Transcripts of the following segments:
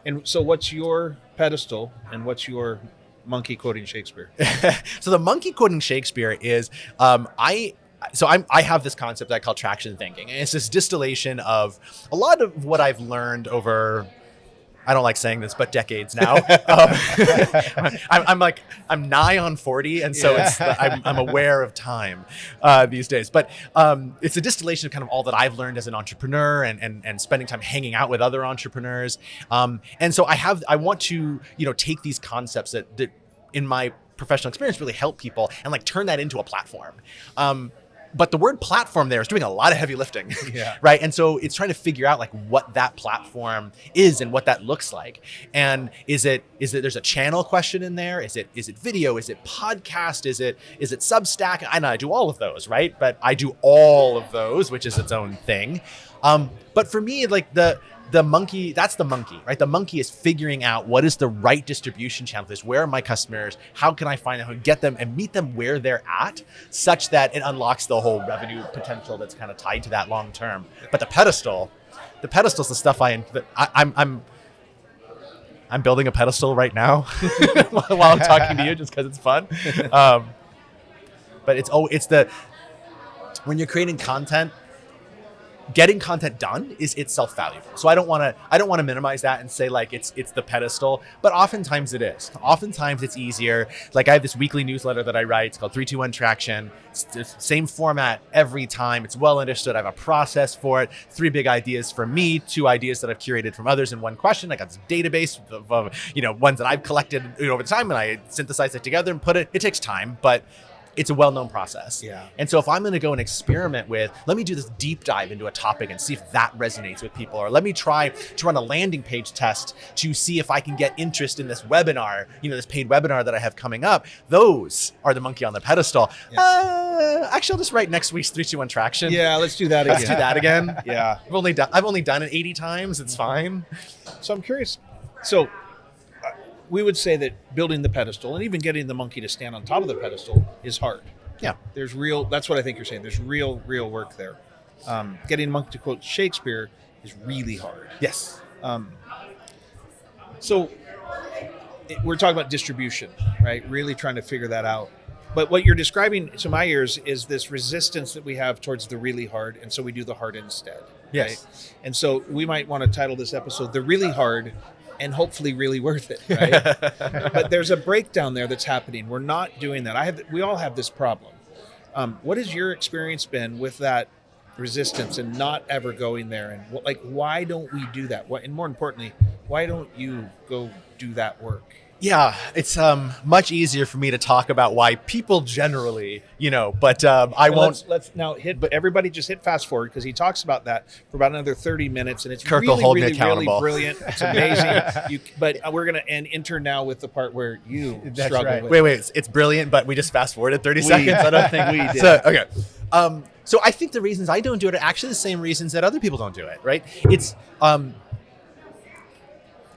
And so what's your pedestal and what's your monkey quoting Shakespeare? So the monkey quoting Shakespeare is I have this concept I call traction thinking, and it's this distillation of a lot of what I've learned over, I don't like saying this, but decades now. I'm nigh on 40, and so I'm aware of time these days. But it's a distillation of kind of all that I've learned as an entrepreneur and spending time hanging out with other entrepreneurs. And so I want to take these concepts that in my professional experience really help people and like turn that into a platform. But the word platform there is doing a lot of heavy lifting, right? And so it's trying to figure out like what that platform is and what that looks like. And is it there's a channel question in there? Is it video? Is it podcast? Is it Substack? I know I do all of those, right? But I do all of those, which is its own thing. But for me, like the monkey, that's the monkey, right? The monkey is figuring out what is the right distribution channel for this. Where are my customers? How can I find out, get them and meet them where they're at, such that it unlocks the whole revenue potential that's kind of tied to that long term. But the pedestal's the stuff I'm building a pedestal right now while I'm talking to you, just because it's fun. But when you're creating content, getting content done is itself valuable. So I don't want to minimize that and say like it's the pedestal, but oftentimes it is. Oftentimes it's easier. Like I have this weekly newsletter that I write. It's called 321 Traction. It's the same format every time. It's well understood. I have a process for it. 3 big ideas from me, 2 ideas that I've curated from others in one question. I got this database of ones that I've collected over time, and I synthesize it together and put it. It takes time, but it's a well-known process. Yeah. And so if I'm going to go and experiment with, let me do this deep dive into a topic and see if that resonates with people, or let me try to run a landing page test to see if I can get interest in this webinar, this paid webinar that I have coming up. Those are the monkey on the pedestal. Yeah. Actually, I'll just write next week's 321 Traction. Yeah, let's do that again. Let's do that again. Yeah. I've only done it 80 times. It's fine. So I'm curious. So we would say that building the pedestal and even getting the monkey to stand on top of the pedestal is hard. Yeah. That's what I think you're saying. There's real work there. Getting the monkey to quote Shakespeare is really hard. Yes. So we're talking about distribution, right? Really trying to figure that out. But what you're describing to my ears is this resistance that we have towards the really hard, and so we do the hard instead. Yes. Right? And so we might want to title this episode "The Really Hard and Hopefully Really Worth It." Right? But there's a breakdown there that's happening. We're not doing that. We all have this problem. What has your experience been with that resistance and not ever going there? And why don't we do that? And more importantly, why don't you go do that work? Yeah, it's much easier for me to talk about why people generally, but I won't. Let's now everybody just hit fast forward, because he talks about that for about another 30 minutes, and it's Kirk will hold me really accountable. Brilliant. It's amazing. But we're going to enter now with the part where you struggle right. with. Wait, it's brilliant, but we just fast forwarded 30 seconds. I don't think we did. So, okay. So I think the reasons I don't do it are actually the same reasons that other people don't do it, right?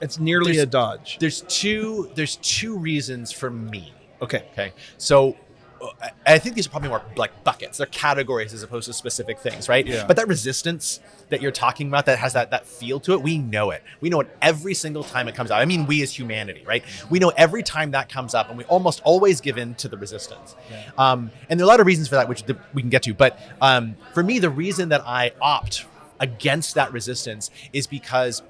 It's nearly a dodge. There's two reasons for me. Okay. So I think these are probably more like buckets. They're categories as opposed to specific things, right? Yeah. But that resistance that you're talking about that has that feel to it, we know it. We know it every single time it comes out. I mean, we as humanity, right? We know every time that comes up, and we almost always give in to the resistance. Yeah. And there are a lot of reasons for that, which we can get to. But for me, the reason that I opt against that resistance is because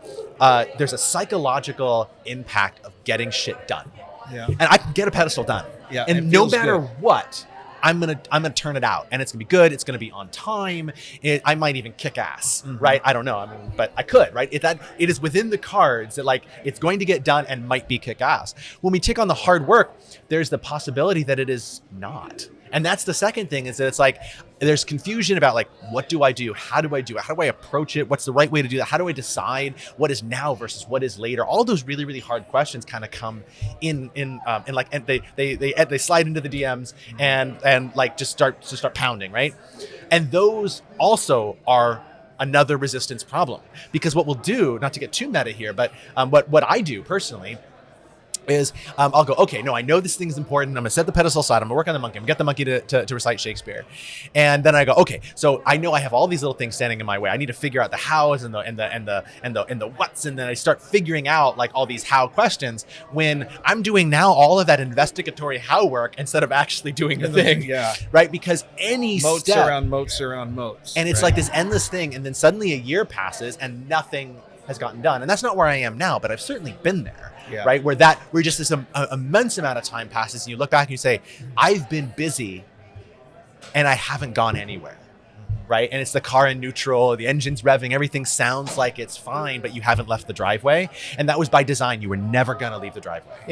there's a psychological impact of getting shit done. Yeah. And I can get a pedestal done. Yeah, And it no feels matter good. what, I'm gonna turn it out, and it's gonna be good. It's gonna be on time. I might even kick ass, right? I don't know. I mean, but I could, right? It is within the cards that like it's going to get done and might be kick ass. When we take on the hard work, there's the possibility that it is not. And that's the second thing, is that it's like there's confusion about like, what do I do? How do I do it? How do I approach it? What's the right way to do that? How do I decide what is now versus what is later? All those really, really hard questions kind of come in like, and they slide into the DMs and like just start pounding, right? And those also are another resistance problem, because what we'll do, not to get too meta here, but what I do personally is I'll go, okay, no, I know this thing's important. I'm gonna set the pedestal aside. I'm gonna work on the monkey. I'm gonna get the monkey to recite Shakespeare. And then I go, okay, so I know I have all these little things standing in my way. I need to figure out the hows and the whats. And then I start figuring out like all these how questions when I'm doing now all of that investigatory how work instead of actually doing the thing. Yeah. Right? Because any Moats step around moats around moats. and it's right? like this endless thing. And then suddenly a year passes and nothing has gotten done. And that's not where I am now, but I've certainly been there. Yeah. Right? Where just this immense amount of time passes and you look back and you say, I've been busy and I haven't gone anywhere. Right? And it's the car in neutral, the engine's revving, everything sounds like it's fine, but you haven't left the driveway. And that was by design. You were never going to leave the driveway.